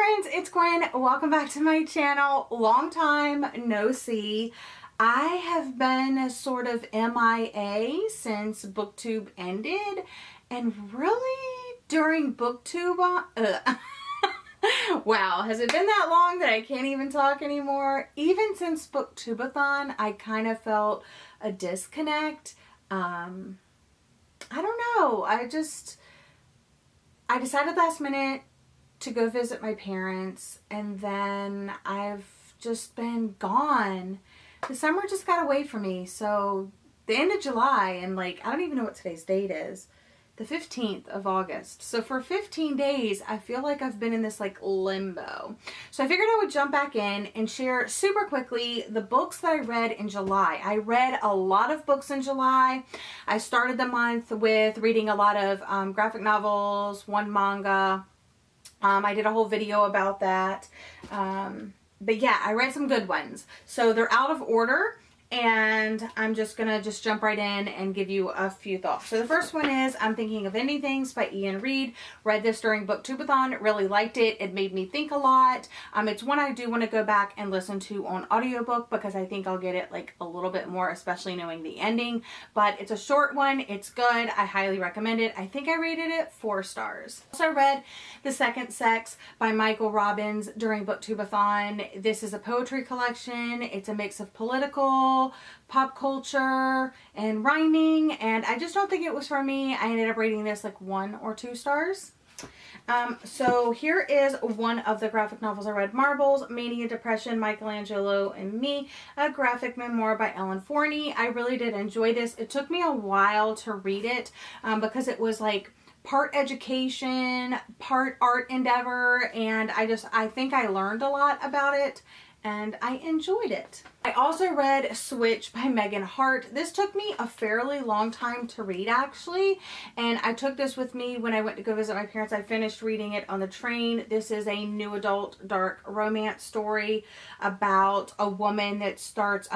friends, it's Gwen. Welcome back to my channel. Long time no see. I have been sort of MIA since BookTube ended, and really during BookTube, wow, has it been that long that I can't even talk anymore? Even since BookTubeathon, I kind of felt a disconnect. I don't know. I decided last minute to go visit my parents, and then I've just been gone. The summer just got away from me. So the end of July, and like, I don't even know what today's date is. The 15th of August. So for 15 days, I feel like I've been in this like limbo. So I figured I would jump back in and share super quickly the books that I read in July. I read a lot of books in July. I started the month with reading a lot of graphic novels, one manga. I did a whole video about that. But yeah, I read some good ones. So they're out of order, and I'm just gonna jump right in and give you a few thoughts. So the first one is I'm Thinking of Ending Things by Ian Reid. Read this during BookTubeathon, really liked it. It made me think a lot. It's one I do want to go back and listen to on audiobook because I think I'll get it like a little bit more, especially knowing the ending. But it's a short one, it's good, I highly recommend it. I think I rated it 4 stars. Also read The Second Sex by Michael Robbins during BookTubeathon. This is a poetry collection. It's a mix of political, pop culture, and rhyming, and I just don't think it was for me. I ended up rating this like 1 or 2 stars. So here is one of the graphic novels I read. Marbles, Mania, Depression, Michelangelo and Me, a graphic memoir by Ellen Forney. I really did enjoy this. It took me a while to read it because it was like part education, part art endeavor, and I think I learned a lot about it, and I enjoyed it. I also read Switch by Megan Hart. This took me a fairly long time to read, actually, and I took this with me when I went to go visit my parents. I finished reading it on the train. This is a new adult dark romance story about a woman that starts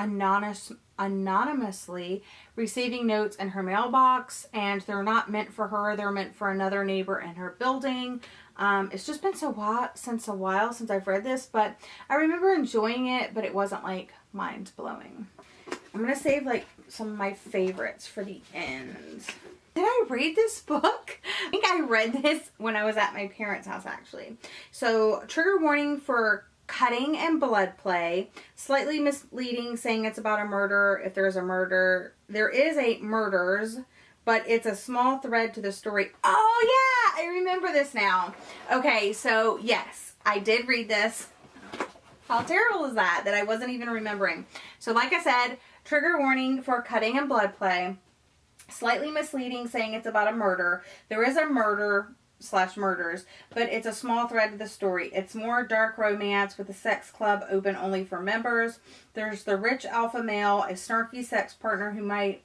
anonymously receiving notes in her mailbox, and they're not meant for her. They're meant for another neighbor in her building. It's just been a while since I've read this, but I remember enjoying it, but it wasn't like mind-blowing. I'm gonna save like some of my favorites for the end. Did I read this book? I think I read this when I was at my parents' house, actually. So, trigger warning for cutting and blood play. Slightly misleading, saying it's about a murder. If there's a murder, there is a murders, but it's a small thread to the story. Oh yeah, I remember this now. Okay, so yes, I did read this. How terrible is that I wasn't even remembering? So like I said, trigger warning for cutting and blood play. Slightly misleading, saying it's about a murder. There is a murder / murders, but it's a small thread to the story. It's more dark romance with a sex club open only for members. There's the rich alpha male, a snarky sex partner who might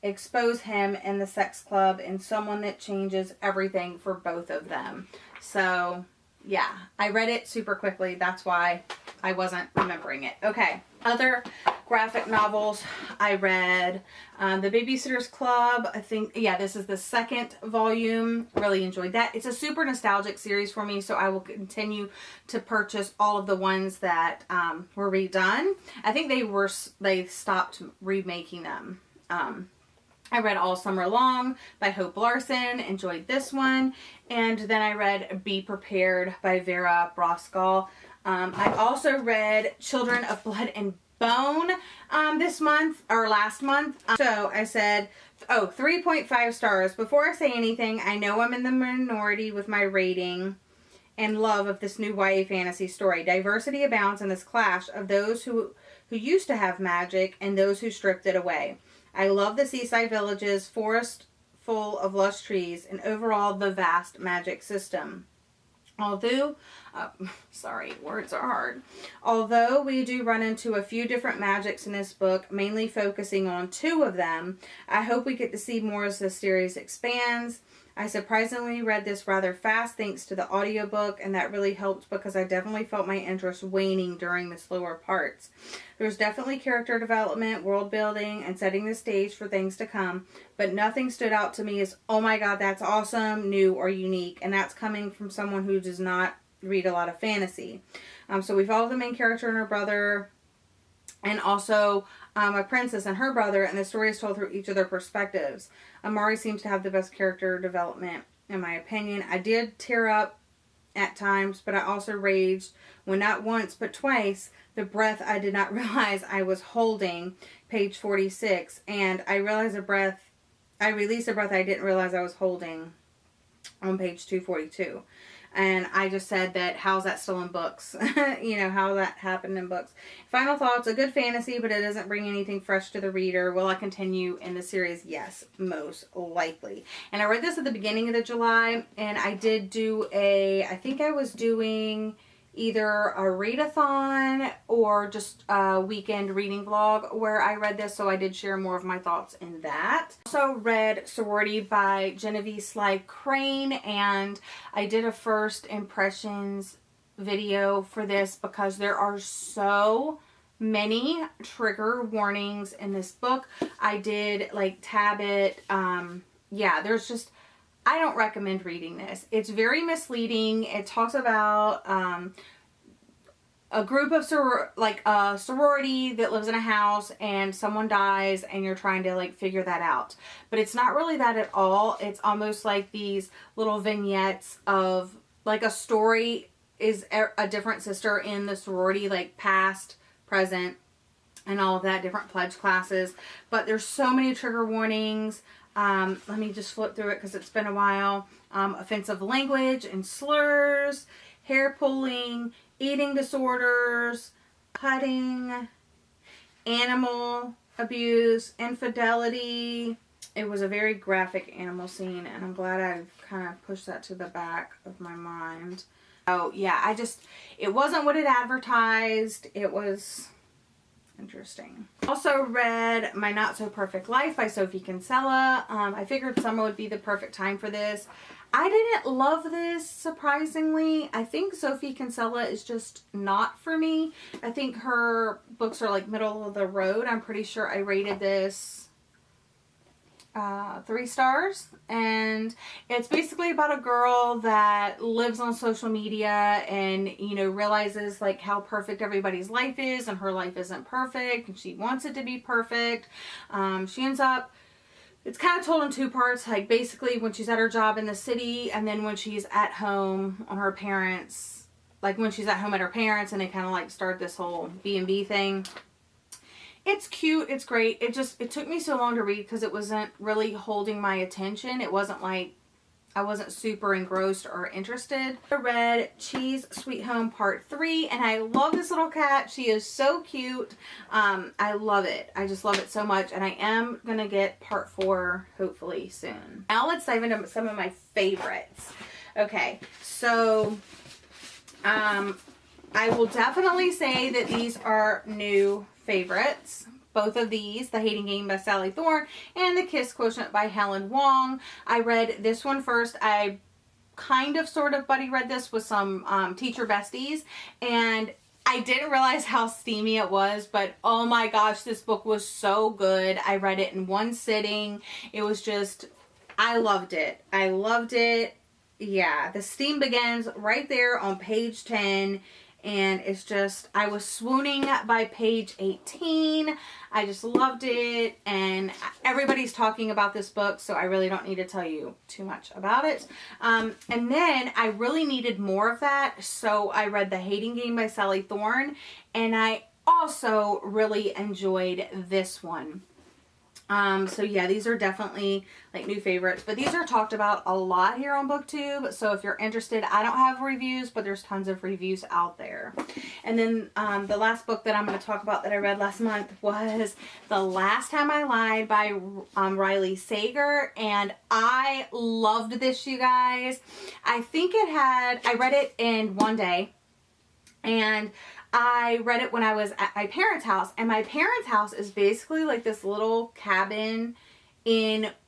expose him in the sex club, and someone that changes everything for both of them. So yeah, I read it super quickly. That's why I wasn't remembering it. Okay, other graphic novels I read. The Babysitter's Club. I think, yeah, this is the 2nd volume. Really enjoyed that. It's a super nostalgic series for me, so I will continue to purchase all of the ones that were redone. I think they stopped remaking them. I read All Summer Long by Hope Larson. Enjoyed this one. And then I read Be Prepared by Vera Broskall. I also read Children of Blood and Bone this month, or last month. So I said, 3.5 stars. Before I say anything, I know I'm in the minority with my rating and love of this new YA fantasy story. Diversity abounds in this clash of those who used to have magic and those who stripped it away. I love the seaside villages, forest full of lush trees, and overall the vast magic system. Although, sorry, words are hard. Although we do run into a few different magics in this book, mainly focusing on 2 of them, I hope we get to see more as the series expands. I surprisingly read this rather fast thanks to the audiobook, and that really helped because I definitely felt my interest waning during the slower parts. There's definitely character development, world building, and setting the stage for things to come, but nothing stood out to me as, oh my god, that's awesome, new, or unique, and that's coming from someone who does not read a lot of fantasy. So we follow the main character and her brother, and also a princess and her brother, and the story is told through each of their perspectives. Amari seems to have the best character development, in my opinion. I did tear up at times, but I also raged when not once but twice the breath I did not realize I was holding, page 46, and I released a breath I didn't realize I was holding, on page 242. And I just said that, how's that still in books? You know, how that happened in books. Final thoughts, a good fantasy, but it doesn't bring anything fresh to the reader. Will I continue in the series? Yes, most likely. And I read this at the beginning of the July, and I did do I think I was doing either a readathon or just a weekend reading vlog where I read this, so I did share more of my thoughts in that. Also read Sorority by Genevieve Sly Crane, and I did a first impressions video for this because there are so many trigger warnings in this book. I did like tab it. Yeah, there's just, I don't recommend reading this. It's very misleading. It talks about a group of a sorority that lives in a house and someone dies and you're trying to like figure that out. But it's not really that at all. It's almost like these little vignettes of like a story is a different sister in the sorority, like past, present, and all of that, different pledge classes. But there's so many trigger warnings. Let me just flip through it because it's been a while. Offensive language and slurs, hair pulling, eating disorders, cutting, animal abuse, infidelity. It was a very graphic animal scene, and I'm glad I've kind of pushed that to the back of my mind. Oh yeah, it wasn't what it advertised. It was interesting. Also read My Not So Perfect Life by Sophie Kinsella. I figured summer would be the perfect time for this. I didn't love this, surprisingly. I think Sophie Kinsella is just not for me. I think her books are like middle of the road. I'm pretty sure I rated this 3 stars, and it's basically about a girl that lives on social media and, you know, realizes like how perfect everybody's life is, and her life isn't perfect and she wants it to be perfect. She ends up, it's kind of told in 2 parts, like basically when she's at her job in the city, and then when she's at home on her parents, like when she's at home at her parents, and they kind of like start this whole B&B thing. It's cute. It's great. It took me so long to read because it wasn't really holding my attention. It wasn't like, I wasn't super engrossed or interested. I read Cheese Sweet Home Part 3, and I love this little cat. She is so cute. I love it. I just love it so much, and I am going to get Part 4 hopefully soon. Now let's dive into some of my favorites. Okay, so I will definitely say that these are new favorites. Both of these, The Hating Game by Sally Thorne and The Kiss Quotient by Helen Wong. I read this one first. I kind of sort of buddy read this with some teacher besties, and I didn't realize how steamy it was, but oh my gosh, this book was so good. I read it in one sitting. It was just, I loved it. I loved it. Yeah, the steam begins right there on page 10. And it's just, I was swooning by page 18. I just loved it. And everybody's talking about this book, so I really don't need to tell you too much about it. And then I really needed more of that. So I read The Hating Game by Sally Thorne. And I also really enjoyed this one. So yeah, these are definitely like new favorites, but these are talked about a lot here on BookTube. So if you're interested, I don't have reviews, but there's tons of reviews out there. And then, the last book that I'm going to talk about that I read last month was The Last Time I Lied by, Riley Sager. And I loved this, you guys. I read it in one day, and I read it when I was at my parents' house, and my parents' house is basically like this little cabin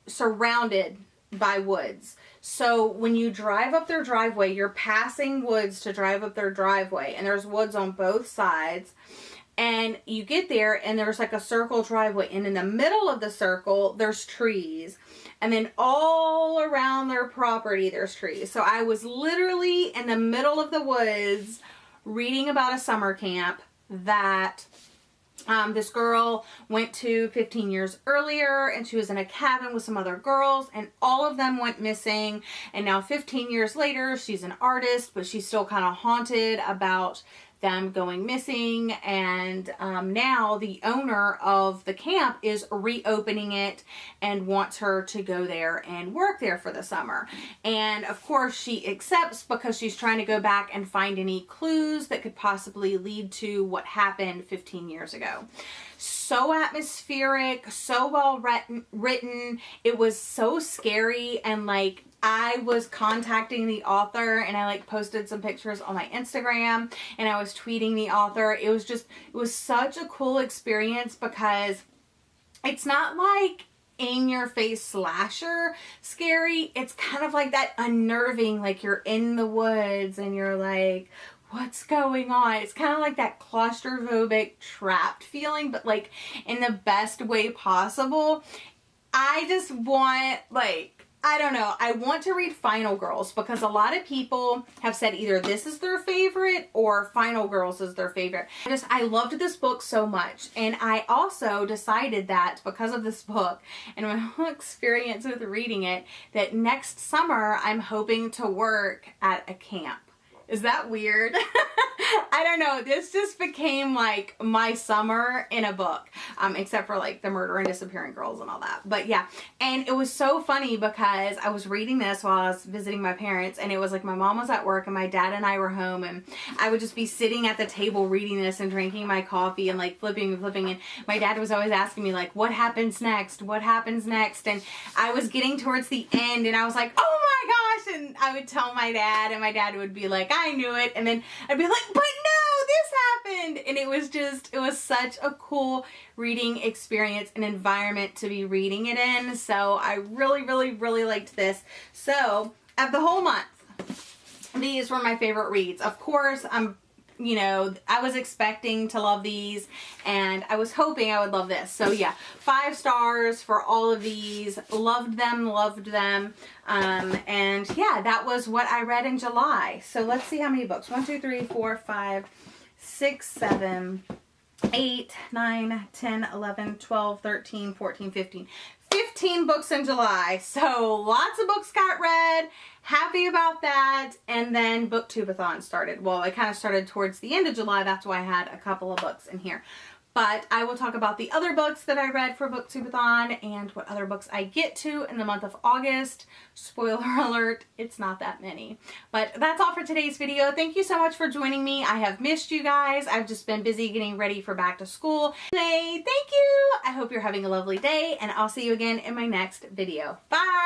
surrounded by woods. So when you drive up their driveway, you're passing woods to drive up their driveway, and there's woods on both sides. And you get there and there's like a circle driveway, and in the middle of the circle there's trees, and then all around their property there's trees. So I was literally in the middle of the woods reading about a summer camp that this girl went to 15 years earlier, and she was in a cabin with some other girls, and all of them went missing. And now 15 years later, she's an artist, but she's still kind of haunted about them going missing. And now the owner of the camp is reopening it and wants her to go there and work there for the summer. And of course she accepts, because she's trying to go back and find any clues that could possibly lead to what happened 15 years ago. So atmospheric, so well written. It was so scary, and like I was contacting the author, and I like posted some pictures on my Instagram, and I was tweeting the author. It was such a cool experience, because it's not like in your face slasher scary. It's kind of like that unnerving, like you're in the woods and you're like, what's going on? It's kind of like that claustrophobic trapped feeling, but like in the best way possible. I just want, like, I don't know, I want to read Final Girls, because a lot of people have said either this is their favorite or Final Girls is their favorite. I loved this book so much, and I also decided that because of this book and my whole experience with reading it, that next summer I'm hoping to work at a camp. Is that weird? I don't know. This just became like my summer in a book, except for like the murder and disappearing girls and all that. But yeah, and it was so funny because I was reading this while I was visiting my parents, and it was like my mom was at work and my dad and I were home, and I would just be sitting at the table reading this and drinking my coffee and like flipping and flipping, and my dad was always asking me like, what happens next? What happens next? And I was getting towards the end and I was like, oh my gosh, and I would tell my dad, and my dad would be like, I knew it, and then I'd be like, but no, this happened. And it was such a cool reading experience and environment to be reading it in. So I really, really, really liked this. So of the whole month, these were my favorite reads. Of course, you know, I was expecting to love these, and I was hoping I would love this. So yeah, 5 stars for all of these. Loved them, loved them. And yeah, that was what I read in July. So let's see how many books. 1, 2, 3, 4, 5, 6, 7, 8, 9, 10, 11, 12, 13, 14, 15. 15 books in July. So lots of books got read. Happy about that. And then Booktubeathon started. Well, it kind of started towards the end of July. That's why I had a couple of books in here. But I will talk about the other books that I read for Booktubeathon and what other books I get to in the month of August. Spoiler alert, it's not that many. But that's all for today's video. Thank you so much for joining me. I have missed you guys. I've just been busy getting ready for back to school. Thank you. I hope you're having a lovely day, and I'll see you again in my next video. Bye.